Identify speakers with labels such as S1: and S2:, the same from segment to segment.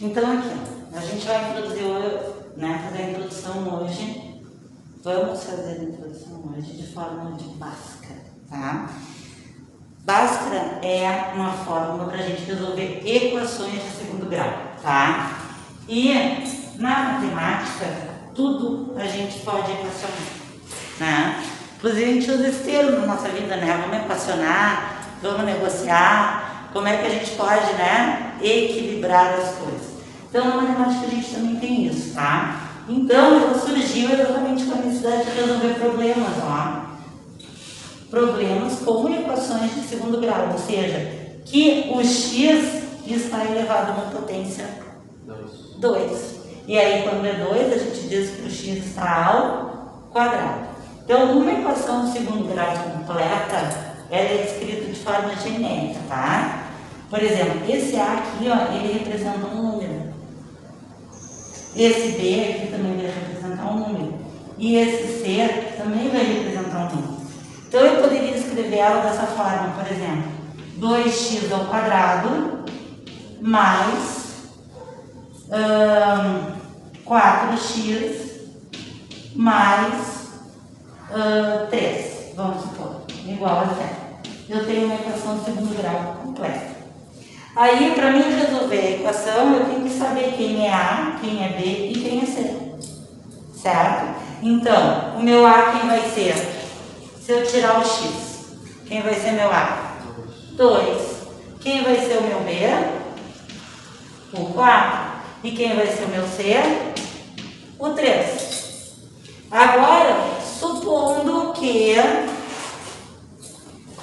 S1: Então aqui, ó, a gente vai introduzir, né, fazer a introdução hoje. Vamos fazer a introdução hoje de fórmula de Bhaskara, tá? Bhaskara é uma fórmula para a gente resolver equações de segundo grau, tá? E na matemática, tudo a gente pode equacionar, né? Inclusive a gente usa esse termo na nossa vida, né? Vamos equacionar, vamos negociar, como é que a gente pode, né, equilibrar as coisas. Então na matemática a gente também tem isso, tá? Então ela surgiu exatamente com a necessidade de resolver problemas, ó. Problemas com equações de segundo grau, ou seja, que o x está elevado a uma potência 2. E aí, quando é 2, a gente diz que o x está ao quadrado. Então, uma equação de segundo grau completa, ela é escrita de forma genérica, tá? Por exemplo, esse A aqui, ó, ele representa um número. Esse B aqui também vai representar um número. E esse C também vai representar um número. Então, eu poderia escrever ela dessa forma, por exemplo, 2x ao quadrado mais 4x mais 3, vamos supor, igual a 0. Eu tenho uma equação de segundo grau completa. Aí, para mim resolver a equação, eu tenho que saber quem é A, quem é B e quem é C. Certo? Então, o meu A quem vai ser? Se eu tirar o x, quem vai ser meu A? 2. Quem vai ser o meu B? O 4. E quem vai ser o meu C? O 3. Agora, supondo que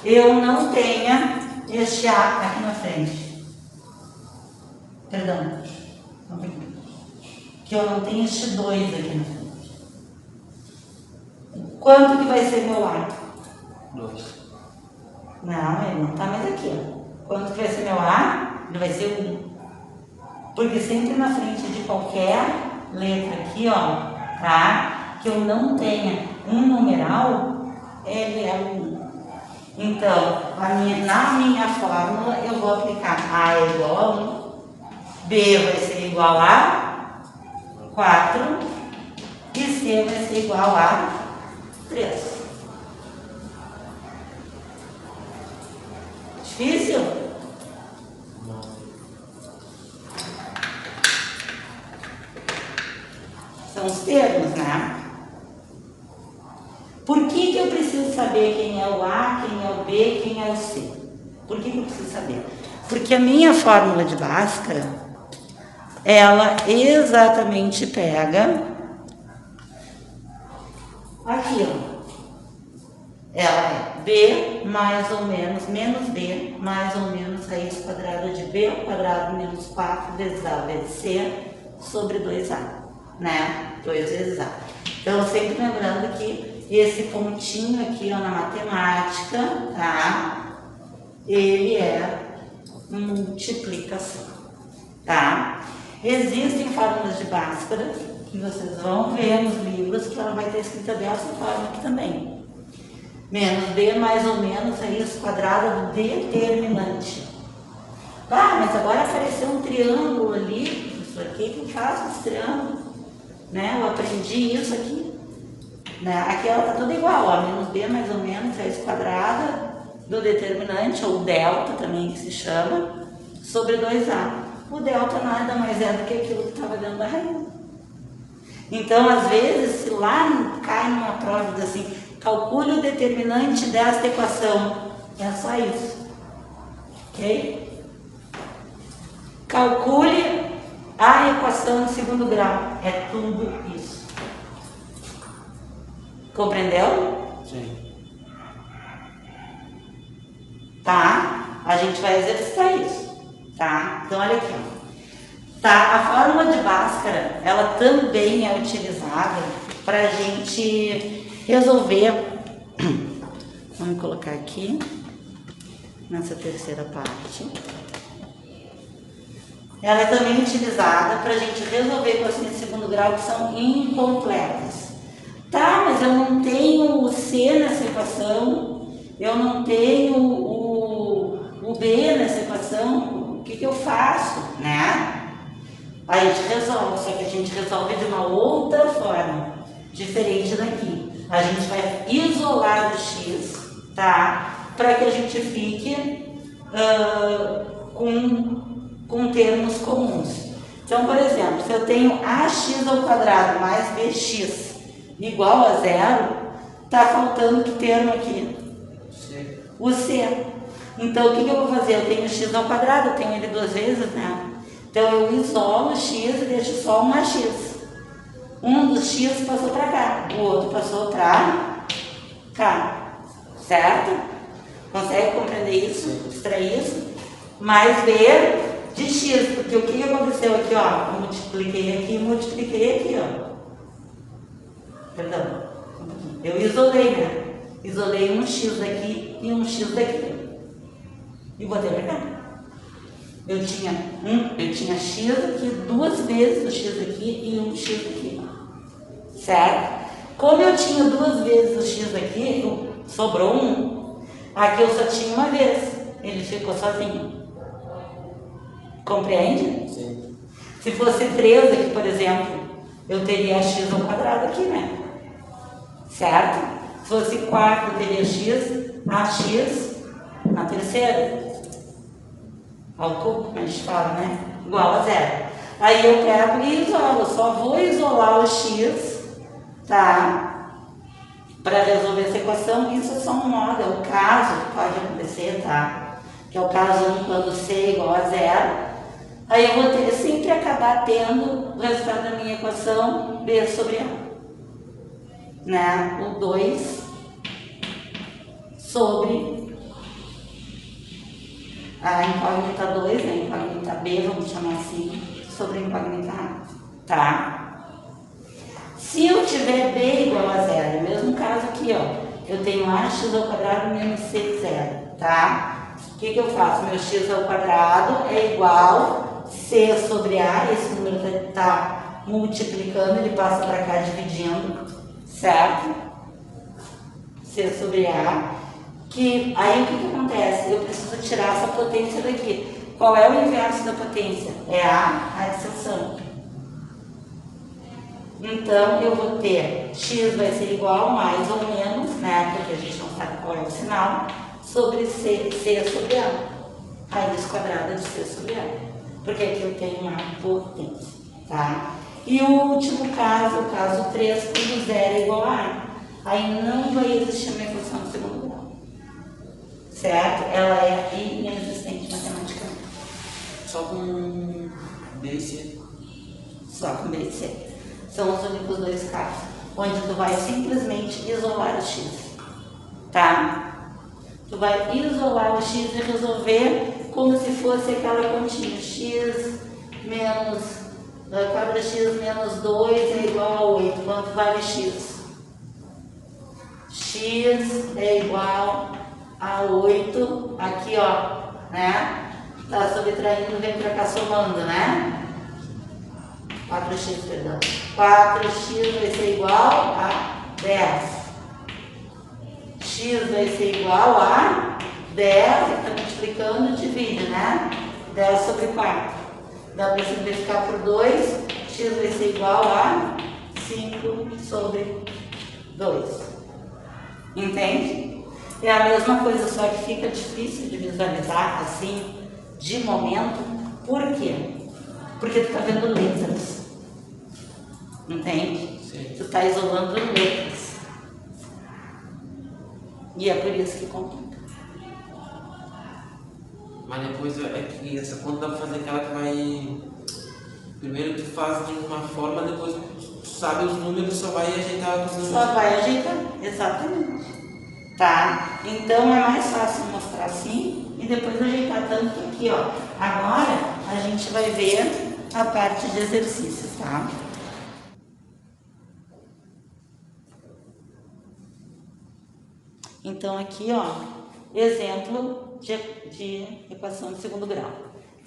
S1: eu não tenha este A aqui na frente. Perdão. Que eu não tenha este 2 aqui na frente. Quanto que vai ser meu A?
S2: 2.
S1: Não, ele não está mais aqui. Ó. Quanto que vai ser meu A? Ele vai ser 1. Porque sempre na frente de qualquer letra aqui, ó, tá? Que eu não tenha um numeral, ele é 1. Então, na minha fórmula, eu vou aplicar A é igual a 1, B vai ser igual a 4 e C vai ser igual a 3. Difícil?
S2: Não.
S1: São os termos, né? Por que eu preciso saber quem é o A, quem é o B, quem é o C? Por que eu preciso saber? Porque a minha fórmula de Bhaskara, ela exatamente pega aqui, ó. Ela é B mais ou menos B mais ou menos raiz quadrada de B ao quadrado menos 4 vezes A vezes C sobre 2A, né? 2 vezes A. Então, sempre lembrando que esse pontinho aqui, ó, na matemática, tá? Ele é multiplicação, tá? Existem fórmulas de Bhaskara que vocês vão ver nos livros que ela vai ter escrita dessa forma aqui também. Menos B mais ou menos raiz quadrada do determinante. Ah, mas agora apareceu um triângulo ali. Isso aqui que faz esse triângulo. Né? Eu aprendi isso aqui. Né? Aqui ela está tudo igual, ó. Menos B mais ou menos raiz quadrada do determinante, ou delta também que se chama, sobre 2A. O delta nada mais é do que aquilo que estava dentro da raiz. Então, às vezes, se lá cai numa prova diz assim, calcule o determinante desta equação. É só isso. Ok? Calcule a equação de segundo grau. É tudo isso. Compreendeu?
S2: Sim.
S1: Tá? A gente vai exercitar isso. Tá? Então, olha aqui, ó. Tá? A fórmula de Bhaskara, ela também é utilizada para a gente resolver. Vamos colocar aqui, nessa terceira parte. Ela é também utilizada para a gente resolver equações de segundo grau que são incompletas. Tá, mas eu não tenho o C nessa equação, eu não tenho o B nessa equação, o que eu faço, né? Aí a gente resolve, só que a gente resolve de uma outra forma, diferente daqui. A gente vai isolar o x, tá? Para que a gente fique com termos comuns. Então, por exemplo, se eu tenho ax ao quadrado mais bx igual a zero, tá faltando que termo aqui?
S2: C.
S1: O c. Então, o que eu vou fazer? Eu tenho x ao quadrado, eu tenho ele duas vezes, né? Então, eu isolo x e deixo só um ax. Um dos x passou para cá, o outro passou para cá, certo? Consegue compreender isso? Extrair isso? Mais b de x, porque o que aconteceu aqui, ó? Eu multipliquei aqui e multipliquei aqui, ó. Perdão, eu isolei, né? Isolei um x daqui e um x daqui. E botei para cá. Eu tinha x aqui, duas vezes o x aqui e um x aqui. Certo? Como eu tinha duas vezes o x aqui, sobrou um. Aqui eu só tinha uma vez. Ele ficou sozinho. Compreende?
S2: Sim.
S1: Se fosse 3 aqui, por exemplo, eu teria x ao quadrado aqui, né? Certo? Se fosse 4, eu teria ax na terceira. Ao cubo, como a gente fala, né? Igual a zero. Aí eu pego e isolo. Só vou isolar o x, tá? Para resolver essa equação. Isso é só um modo, é o caso que pode acontecer, tá? Que é o caso 1 quando c é igual a zero. Aí eu vou ter, sempre acabar tendo o resultado da minha equação b sobre a. Né? O 2 sobre a incógnita 2, né? Incógnita b, vamos chamar assim, sobre a incógnita a, tá? Se eu tiver b igual a zero, mesmo caso aqui, ó, eu tenho ax ao quadrado menos c zero, tá? O que eu faço? Meu x ao quadrado é igual c sobre a, esse número está multiplicando, ele passa para cá dividindo, certo? C sobre a. Que, aí o que acontece? Eu preciso tirar essa potência daqui. Qual é o inverso da potência? É a exceção. Então, eu vou ter x vai ser igual, mais ou menos, né? Porque a gente não sabe qual é o sinal, sobre c sobre a. Raiz quadrada de c sobre a. Porque aqui eu tenho uma potência, tá? E o último caso, o caso 3, quando zero é igual a a. Aí não vai existir uma equação de segundo grau. Certo? Ela é inexistente matematicamente.
S2: Só com B e C.
S1: Só com B e C. São os únicos dois casos. Onde tu vai simplesmente isolar o x. Tá? Tu vai isolar o x e resolver como se fosse aquela continha. X menos 4x menos 2 é igual a 8. Quanto vale x? X é igual a 8, aqui ó, né? Tá subtraindo, vem pra cá somando, né? 4x, perdão. 4x vai ser igual a 10. X vai ser igual a 10, tá multiplicando, divide, né? 10 sobre 4. Dá para simplificar por 2, x vai ser igual a 5 sobre 2. Entende? É a mesma coisa, só que fica difícil de visualizar assim, de momento. Por quê? Porque tu tá vendo letras. Entende?
S2: Sim.
S1: Tu tá isolando letras. E é por isso que complica.
S2: Mas depois é que essa conta dá pra fazer aquela que vai... Primeiro tu faz de uma forma, depois tu sabe os números, só vai ajeitar os números.
S1: Só vai ajeitar, exatamente. Tá? Então é mais fácil mostrar assim e depois ajeitar tanto aqui, ó. Agora a gente vai ver a parte de exercícios, tá? Então aqui, ó, exemplo de equação de segundo grau.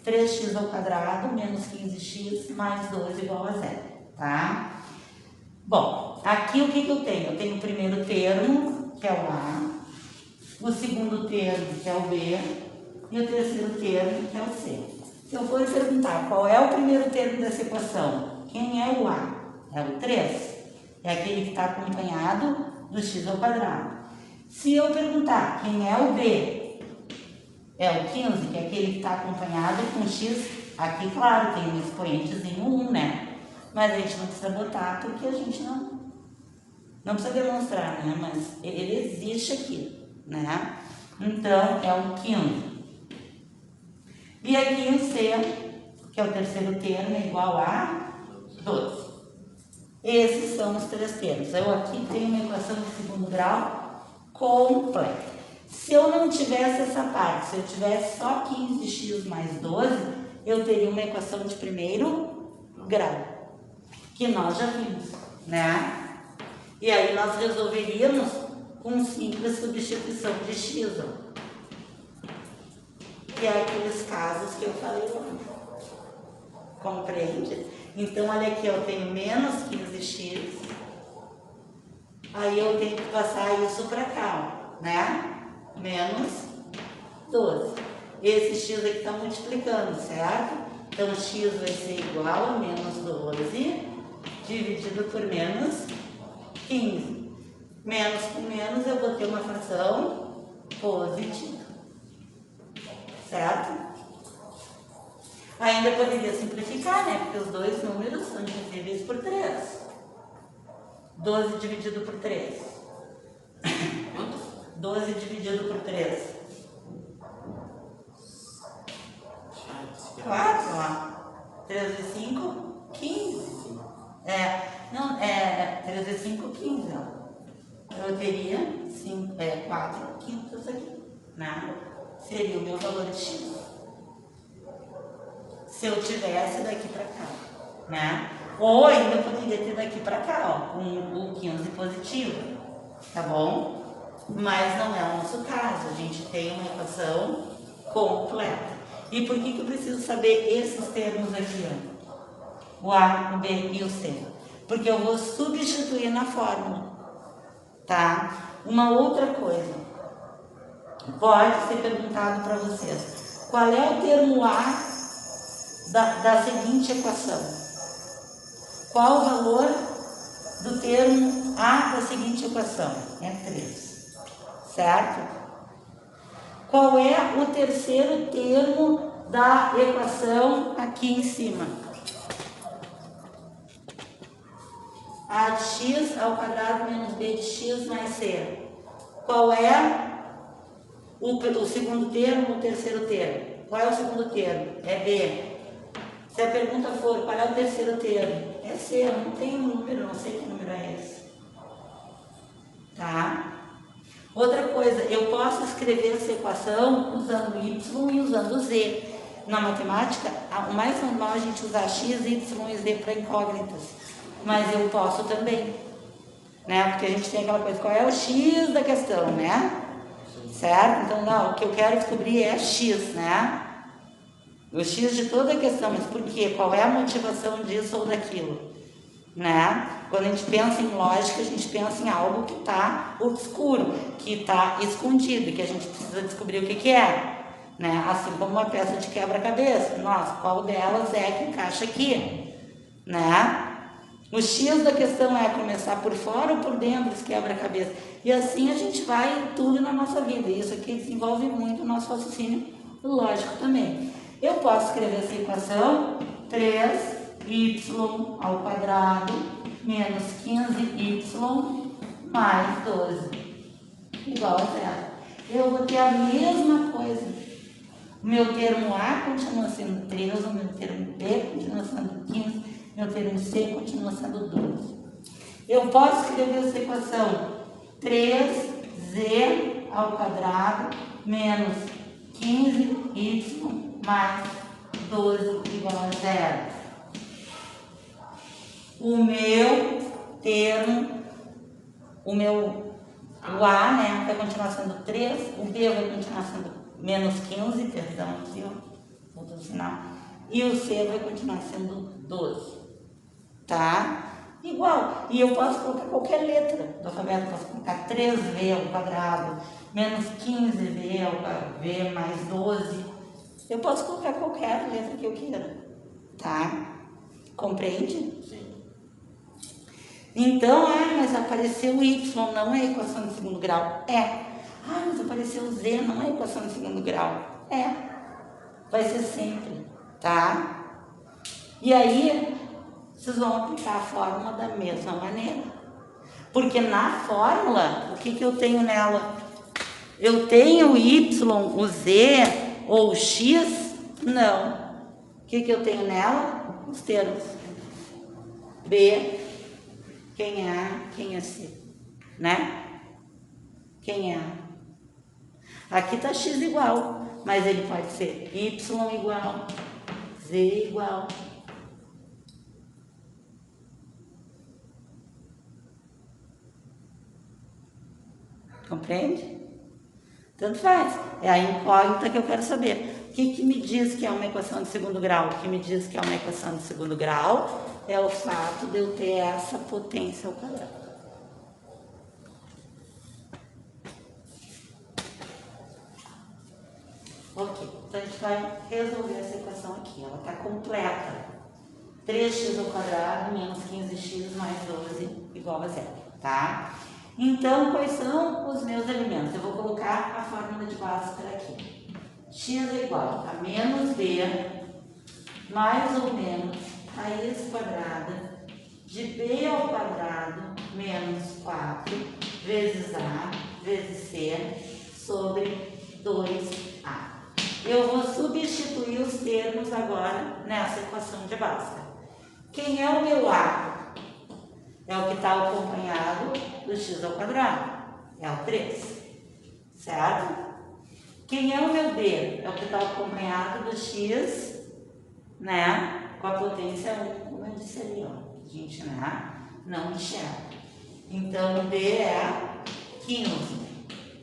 S1: 3x ao quadrado menos 15x mais 2 igual a 0, tá? Bom, aqui o que eu tenho? Eu tenho o primeiro termo, que é o A, o segundo termo, que é o B, e o terceiro termo, que é o C, Se eu for perguntar qual é o primeiro termo dessa equação, quem é o A? É o 3. É aquele que está acompanhado do x ao quadrado. Se eu perguntar quem é o B, é o 15, que é aquele que está acompanhado com x, aqui, claro, tem um expoentezinho 1, né? Mas a gente não precisa botar porque a gente não precisa demonstrar, né? Mas ele existe aqui, né? Então, é o 15. E aqui o C, que é o terceiro termo, é igual a 12. Esses são os 3 termos. Eu aqui tenho uma equação de segundo grau completa. Se eu não tivesse essa parte, se eu tivesse só 15x mais 12, eu teria uma equação de primeiro grau, que nós já vimos, né? E aí nós resolveríamos com simples substituição de x, ó. Que é aqueles casos que eu falei lá. Compreende? Então, olha aqui, eu tenho menos 15x. Aí eu tenho que passar isso para cá, ó, né? Menos 12. Esse x aqui está multiplicando, certo? Então, x vai ser igual a menos 12 dividido por menos 15. Menos com menos, eu vou ter uma fração positiva. Certo? Ainda poderia simplificar, né? Porque os dois números são divisíveis por 3. 12 dividido por 3. 12 dividido por 3. 4, ó. 3 vezes 5, 15. Não, 3 vezes 5, 15, ó. Eu teria 4 quintos aqui, né? Seria o meu valor de x. Se eu tivesse daqui para cá, né? Ou ainda poderia ter daqui para cá, ó, com o 15 positivo, tá bom? Mas não é o nosso caso, a gente tem uma equação completa. E por que eu preciso saber esses termos aqui, ó? O A, o B e o C? Porque eu vou substituir na fórmula, tá? Uma outra coisa. Pode ser perguntado para vocês. Qual é o termo A da seguinte equação? Qual o valor do termo A da seguinte equação? É 3. Certo? Qual é o terceiro termo da equação aqui em cima? A de x ao quadrado menos b de x mais c. Qual é o segundo termo, o terceiro termo? Qual é o segundo termo? É B. Se a pergunta for qual é o terceiro termo? É C, eu não tenho um número, não sei que número é esse. Tá? Outra coisa, eu posso escrever essa equação usando y e usando z. Na matemática, o mais normal é a gente usar x, y e z para incógnitas. Mas eu posso também, né? Porque a gente tem aquela coisa, qual é o x da questão, né? Certo? Então, não, o que eu quero descobrir é x, né? O x de toda a questão, mas por quê? Qual é a motivação disso ou daquilo? Né? Quando a gente pensa em lógica, a gente pensa em algo que está obscuro, que está escondido, que a gente precisa descobrir o que é. Né? Assim como uma peça de quebra-cabeça. Nossa, qual delas é que encaixa aqui? Né? O x da questão é começar por fora ou por dentro desse quebra-cabeça. E assim a gente vai em tudo na nossa vida. E isso aqui desenvolve muito o nosso raciocínio lógico também. Eu posso escrever essa equação 3y ao quadrado menos 15y mais 12 igual a 0. Eu vou ter a mesma coisa. O meu termo A continua sendo 3, o meu termo B continua sendo 15, meu termo C continua sendo 12. Eu posso escrever essa equação 3z ao quadrado menos 15y mais 12 igual a 0. O meu termo, o A, né, vai continuar sendo 3, o B vai continuar sendo menos 15, perdão, aqui, ó, outro sinal, e o C vai continuar sendo 12, tá? Igual, e eu posso colocar qualquer letra do alfabeto, posso colocar 3v ao quadrado, menos 15v ao quadrado, v mais 12, Eu posso colocar qualquer letra que eu queira, tá? Compreende?
S2: Sim.
S1: Então, mas apareceu o y, não é equação de segundo grau. Mas apareceu o z, não é equação de segundo grau. Vai ser sempre, tá? E aí, vocês vão aplicar a fórmula da mesma maneira. Porque na fórmula, o que eu tenho nela? Eu tenho o y, o z ou o x? Não. O que eu tenho nela? Os termos. B, quem é A, quem é C, né? Quem é A? Aqui está x igual, mas ele pode ser y igual, z igual. Compreende? Tanto faz. É a incógnita que eu quero saber. O que me diz que é uma equação de segundo grau? O que me diz que é uma equação de segundo grau é o fato de eu ter essa potência ao quadrado. Ok, então a gente vai resolver essa equação aqui. Ela está completa. 3x ao quadrado menos 15x mais 12 igual a zero, tá? Então, quais são os meus elementos? Eu vou colocar a fórmula de Bhaskara aqui. X é igual a menos b mais ou menos raiz quadrada de b ao quadrado menos 4 vezes a vezes c sobre 2a. Eu vou substituir os termos agora nessa equação de Bhaskara. Quem é o meu a? É o que está acompanhado do x ao quadrado. É o 3. Certo? Quem é o meu b? É o que está acompanhado do x, né? Com a potência 1, como eu disse ali, ó. A gente, né, não enxerga. Então, o b é 15.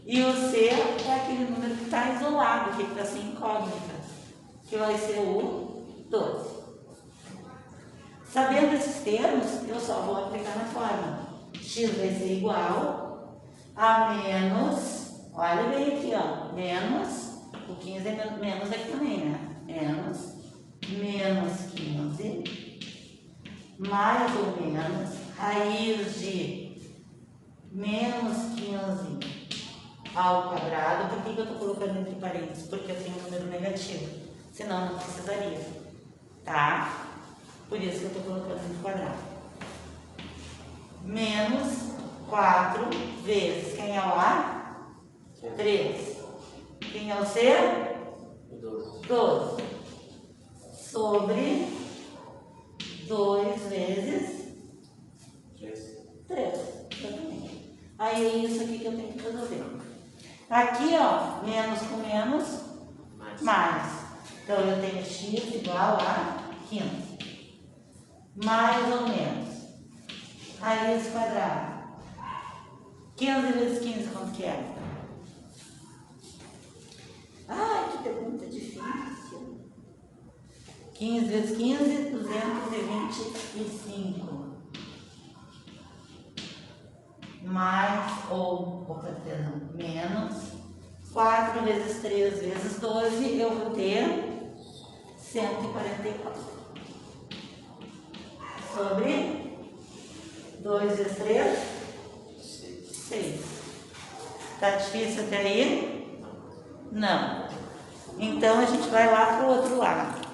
S1: E o c é aquele número que está isolado, que está sem incógnita, que vai ser o 12. Sabendo esses termos, eu só vou aplicar na fórmula. X vai ser igual a menos, olha bem aqui, ó, menos, o 15 é menos aqui também, né? Menos 15, mais ou menos, raiz de menos 15 ao quadrado. Por que eu estou colocando entre parênteses? Porque eu tenho um número negativo, senão não precisaria, tá? Por isso que eu estou colocando entre quadrado. Menos 4 vezes, quem é o A? 3. Quem é o C? 12. Sobre 2 vezes 3. Exatamente. Aí é isso aqui que eu tenho que resolver. Aqui, ó, menos com menos, mais. Então, eu tenho x igual a 15. Mais ou menos. Raiz quadrada. 15 vezes 15, quanto que é? Ai, que pergunta difícil. 15 vezes 15, 225. Mais ou, perdão, menos. 4 vezes 3 vezes 12, eu vou ter 144. Sobre 2 vezes 3, 6. Tá difícil até aí? Não. Então, a gente vai lá para o outro lado.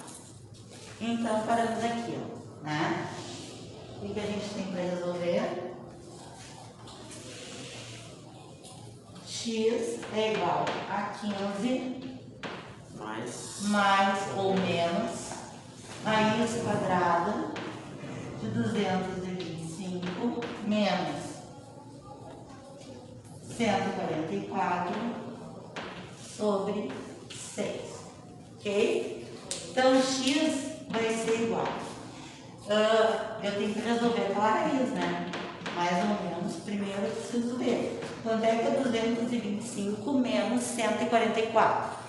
S1: Então, paramos aqui, ó, né? O que a gente tem para resolver? X é igual a 15 mais ou menos raiz quadrada de 225 menos 144 sobre 6, ok? Então, x vai ser igual. Eu tenho que resolver aquela raiz, né? Mais ou menos, primeiro eu preciso ver. Quanto é que é 225 menos 144?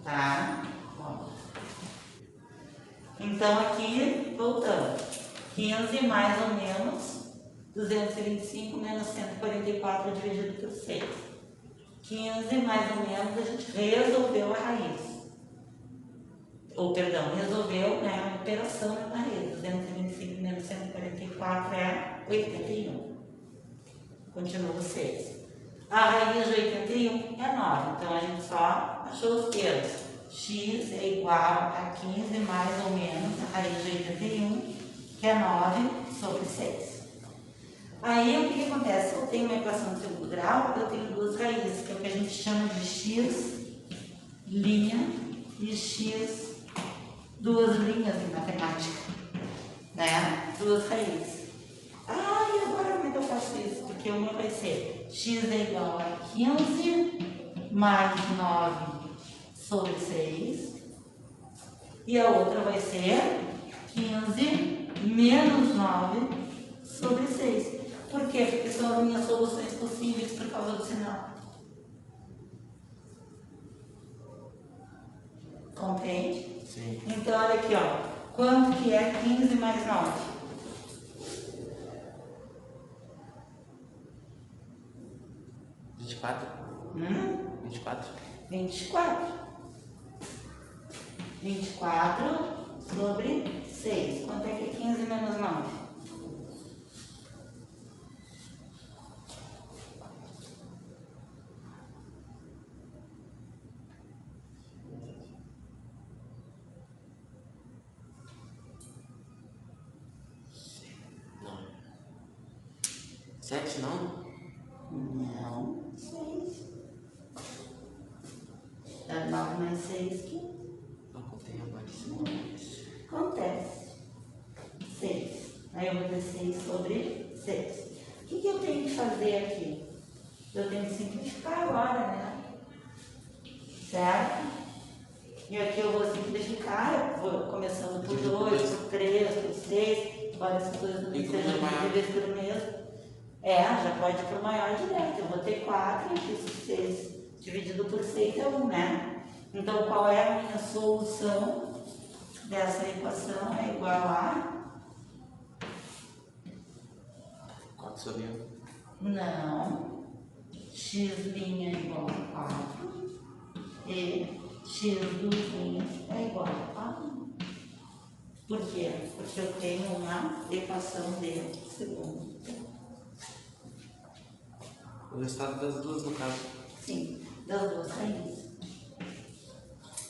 S1: Tá? Ó. Então, aqui, voltando. 15 mais ou menos 225 menos 144 dividido por 6. 15 mais ou menos, a gente resolveu a raiz. Ou, perdão, resolveu, né, a operação na raiz. 225 menos 144 é 81. Continua 6. A raiz de 81 é 9. Então, a gente só achou os termos. X é igual a 15 mais ou menos a raiz de 81, que é 9 sobre 6. Aí, o que acontece? Se eu tenho uma equação de segundo grau, eu tenho duas raízes, que é o que a gente chama de x' e x, duas linhas em matemática, né? Duas raízes. Ah, e agora como é que eu faço isso? Porque uma vai ser x é igual a 15 mais 9 sobre 6. E a outra vai ser 15 menos 9 sobre 6. Por quê? Porque são as minhas soluções possíveis por causa do sinal. Compreende?
S2: Sim.
S1: Então, olha aqui, ó. Quanto que é 15 mais 9?
S2: 24? 24?
S1: 24. 24 sobre 6. Quanto é que é 15 menos 9?
S2: 7 não?
S1: Não. 6. Dá 9 mais 6, 15.
S2: Não contei agora isso.
S1: Acontece. 6. Aí eu vou ter 6 sobre 6. O que eu tenho que fazer aqui? Eu tenho que simplificar agora, né? Certo? E aqui eu vou simplificar, eu vou começando por 2, por 3, por 6, embora essas coisas não sejam divididas por mesmo. Já pode ir para o maior direto. Eu vou ter 4, e isso 6 dividido por 6 é 1, né? Então, qual é a minha solução dessa equação? É igual a...
S2: 4 sobre 1.
S1: Não. X' é igual a 4. E x dos linhas é igual a 1. Por quê? Porque eu tenho uma equação de segundo grau.
S2: O resultado das duas, no caso.
S1: Sim, das duas raízes.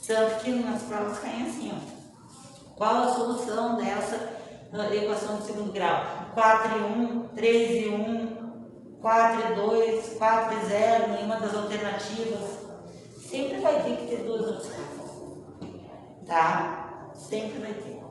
S1: Tanto que nas provas caem assim, ó. Qual a solução dessa equação de segundo grau? 4 e 1, 3 e 1, 4 e 2, 4 e 0, nenhuma das alternativas. Sempre vai ter que ter duas opções. Tá? Sempre vai ter.